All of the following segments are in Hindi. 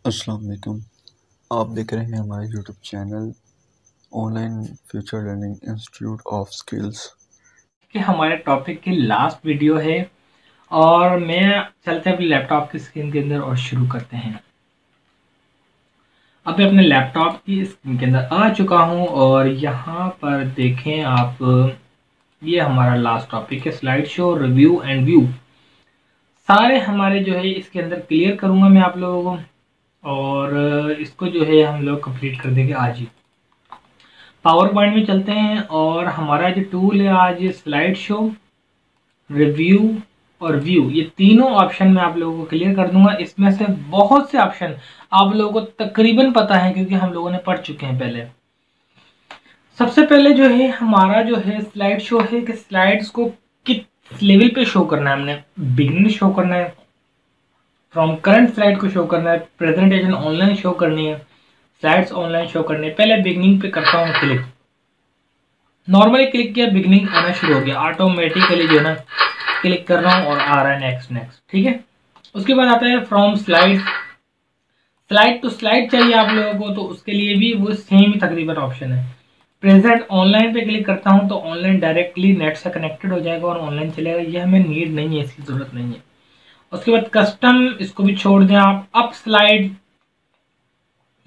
अस्सलाम वालेकुम। आप देख रहे हैं हमारे YouTube channel online future learning institute of skills कि हमारे टॉपिक की लास्ट वीडियो है और मैं चलते हैं अपने लैपटॉप की स्क्रीन के अंदर और शुरू करते हैं। अब मैं अपने लैपटॉप की स्क्रीन के अंदर आ चुका हूं और यहाँ पर देखें आप, ये हमारा लास्ट टॉपिक है slide show review and view. सारे हमारे जो है इसके अंदर क्लियर करूंगा मैं आप लोगों को और इसको जो है हम लोग कंप्लीट कर देंगे आज ही। पावर पॉइंट में चलते हैं और हमारा जो टूल है आज स्लाइड शो, रिव्यू और व्यू, ये तीनों ऑप्शन मैं आप लोगों को क्लियर कर दूंगा। इसमें से बहुत से ऑप्शन आप लोगों को तकरीबन पता है क्योंकि हम लोगों ने पढ़ चुके हैं पहले। सबसे पहले जो है हमारा जो है स्लाइड शो है कि स्लाइड्स को किस लेवल पे शो करना है। हमने बिगिनिंग शो करना है, फ्रॉम करंट स्लाइड को शो करना है, प्रेजेंटेशन ऑनलाइन शो करनी है, स्लाइड्स ऑनलाइन शो करनी है। पहले बिगिनिंग पे करता हूँ क्लिक। नॉर्मली क्लिक किया, बिगिनिंग आना शुरू हो गया ऑटोमेटिकली जो है ना। क्लिक कर रहा हूँ और आ रहा है नेक्स्ट नेक्स्ट, ठीक है। उसके बाद आता है from slide, slide to slide चाहिए आप लोगों को तो उसके लिए भी वो सेम ही तकरीबन ऑप्शन है। प्रेजेंट ऑनलाइन पे क्लिक करता हूँ तो ऑनलाइन डायरेक्टली नेट से कनेक्टेड हो जाएगा और ऑनलाइन चलेगा। ये हमें नीड नहीं है, इसकी जरूरत नहीं है। उसके बाद कस्टम, इसको भी छोड़ दें आप। अप स्लाइड,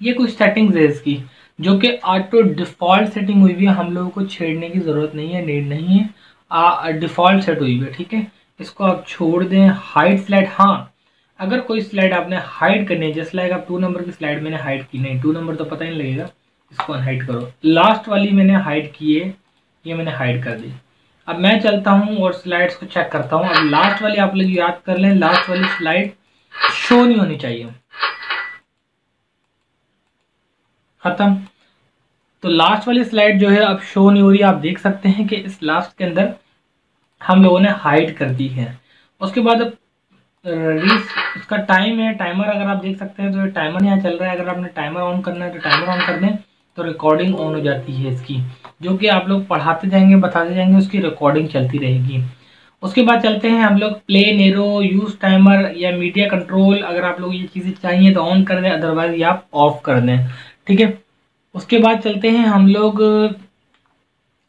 ये कुछ सेटिंग्स है इसकी जो कि ऑटो डिफॉल्ट सेटिंग हुई हुई है, हम लोगों को छेड़ने की जरूरत नहीं है, नीड नहीं है, डिफॉल्ट सेट हुई हुई है, ठीक है। इसको आप छोड़ दें। हाइड स्लाइड, हाँ अगर कोई स्लाइड आपने हाइड करनी है, जैसे लाइक आप 2 नंबर की स्लाइड मैंने हाइड की, नहीं 2 नंबर तो पता ही नहीं लगेगा, इसको अनहाइड करो। लास्ट वाली मैंने हाइड की है, ये मैंने हाइड कर दी। अब मैं चलता हूँ और स्लाइड्स को चेक करता हूँ। अब लास्ट वाली आप लोग याद कर लें, लास्ट वाली स्लाइड शो नहीं होनी चाहिए, खत्म। तो लास्ट वाली स्लाइड जो है अब शो नहीं हो रही। आप देख सकते हैं कि इस लास्ट के अंदर हम लोगों ने हाइड कर दी है। उसके बाद अब इसका टाइम है, टाइमर अगर आप देख सकते हैं तो टाइमर यहाँ चल रहा है। अगर आपने टाइमर ऑन करना है तो टाइमर ऑन कर दें तो रिकॉर्डिंग ऑन हो जाती है इसकी, जो कि आप लोग पढ़ाते जाएंगे बताते जाएंगे, उसकी रिकॉर्डिंग चलती रहेगी। उसके बाद चलते हैं हम लोग प्ले, नेरो, यूज टाइमर या मीडिया कंट्रोल। अगर आप लोग ये चीज़ें चाहिए तो ऑन कर दें, अदरवाइज ये आप ऑफ कर दें, ठीक है। उसके बाद चलते हैं हम लोग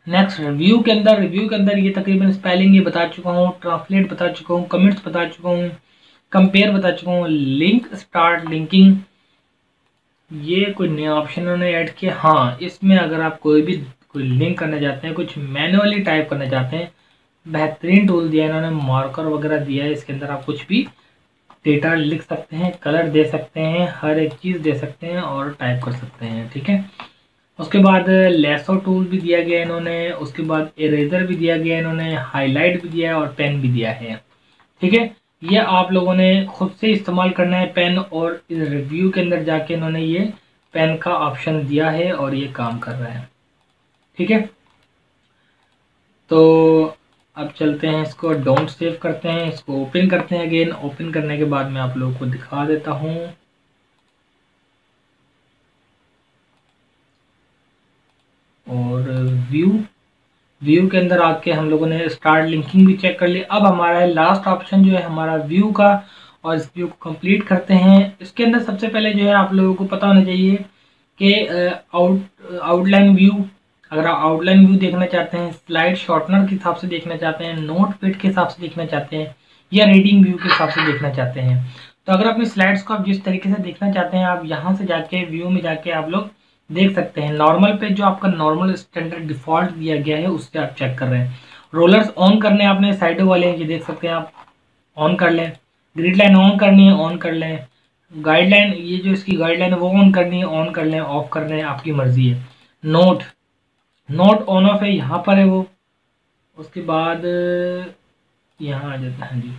नेक्स्ट रिव्यू के अंदर। रिव्यू के अंदर ये तकरीबन स्पेलिंग ये बता चुका हूँ, ट्रांसलेट बता चुका हूँ, कमेंट्स बता चुका हूँ, कंपेयर बता चुका हूँ, लिंक स्टार्ट लिंकिंग, ये कोई नया ऑप्शन उन्होंने ऐड किया। हाँ, इसमें अगर आप कोई लिंक करना चाहते हैं, कुछ मैनुअली टाइप करना चाहते हैं, बेहतरीन टूल दिया है इन्होंने, मार्कर वगैरह दिया है। इसके अंदर आप कुछ भी डेटा लिख सकते हैं, कलर दे सकते हैं, हर एक चीज़ दे सकते हैं और टाइप कर सकते हैं, ठीक है। उसके बाद लेसो टूल भी दिया गया है इन्होंने। उसके बाद इरेजर भी दिया गया है इन्होंने, हाईलाइट भी दिया है और पेन भी दिया है, ठीक है। ये आप लोगों ने खुद से इस्तेमाल करना है पेन, और इस रिव्यू के अंदर जाके इन्होंने ये पेन का ऑप्शन दिया है और ये काम कर रहा है, ठीक है। तो अब चलते हैं, इसको डोंट सेव करते हैं, इसको ओपन करते हैं अगेन। ओपन करने के बाद मैं आप लोगों को दिखा देता हूँ। और व्यू, व्यू के अंदर आके हम लोगों ने स्टार्ट लिंकिंग भी चेक कर ली। अब हमारा है लास्ट ऑप्शन जो है हमारा व्यू का, और इस व्यू को कंप्लीट करते हैं। इसके अंदर सबसे पहले जो है आप लोगों को पता होना चाहिए कि आउटलाइन व्यू, अगर आप आउटलाइन व्यू देखना चाहते हैं, स्लाइड शॉर्टनर के हिसाब से देखना चाहते हैं, नोट पेड के हिसाब से देखना चाहते हैं, या रीडिंग व्यू के हिसाब से देखना चाहते हैं, तो अगर अपनी स्लाइड्स को आप जिस तरीके से देखना चाहते हैं, आप यहाँ से जाके व्यू में जाके आप लोग देख सकते हैं। नॉर्मल पे जो आपका नॉर्मल स्टैंडर्ड डिफॉल्ट दिया गया है उससे आप चेक कर रहे हैं। रोलर्स ऑन करने हैं आपने, साइडों वाले ये देख सकते हैं आप, ऑन कर लें। ग्रिड लाइन ऑन करनी है, ऑन कर लें। गाइडलाइन, ये जो इसकी गाइडलाइन है वो ऑन करनी है, ऑन कर लें, ऑफ कर लें, आपकी मर्जी है। नोट, नोट ऑन ऑफ है, यहाँ पर है वो। उसके बाद यहाँ आ जाता है जी,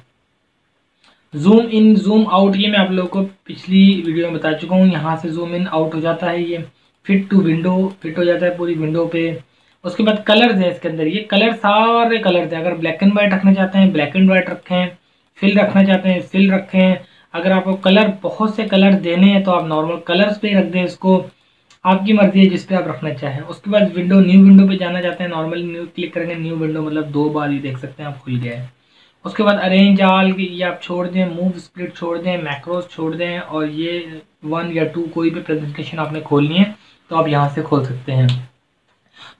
जूम इन जूम आउट, ये मैं आप लोगों को पिछली वीडियो में बता चुका हूँ। यहाँ से जूम इन आउट हो जाता है, ये फिट टू विंडो, फिट हो जाता है पूरी विंडो पे। उसके बाद कलर्स हैं इसके अंदर, ये कलर सारे कलर्स हैं। अगर ब्लैक एंड वाइट रखना चाहते हैं ब्लैक एंड वाइट रखें, फिल रखना चाहते हैं फिल रखें। अगर आपको कलर, बहुत से कलर देने हैं तो आप नॉर्मल कलर्स पे रख दें इसको, आपकी मर्जी है जिस पे आप रखना चाहें। उसके बाद विंडो, न्यू विंडो पे जाना चाहते हैं, नॉर्मली न्यू क्लिक करेंगे, न्यू विंडो मतलब 2 बार ही देख सकते हैं आप खुल गया है। उसके बाद अरेंज ऑल ये आप छोड़ दें, मूव स्प्लिट छोड़ दें, मैक्रोस छोड़ दें, और ये 1 या 2 कोई भी प्रेजेंटेशन आपने खोलनी है तो आप यहाँ से खोल सकते हैं।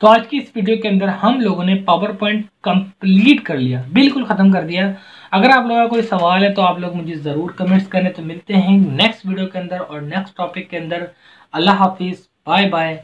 तो आज की इस वीडियो के अंदर हम लोगों ने पावर पॉइंट कंप्लीट कर लिया, बिल्कुल खत्म कर दिया। अगर आप लोगों का कोई सवाल है तो आप लोग मुझे ज़रूर कमेंट्स करें। तो मिलते हैं नेक्स्ट वीडियो के अंदर और नेक्स्ट टॉपिक के अंदर। अल्लाह हाफिज़, बाय बाय।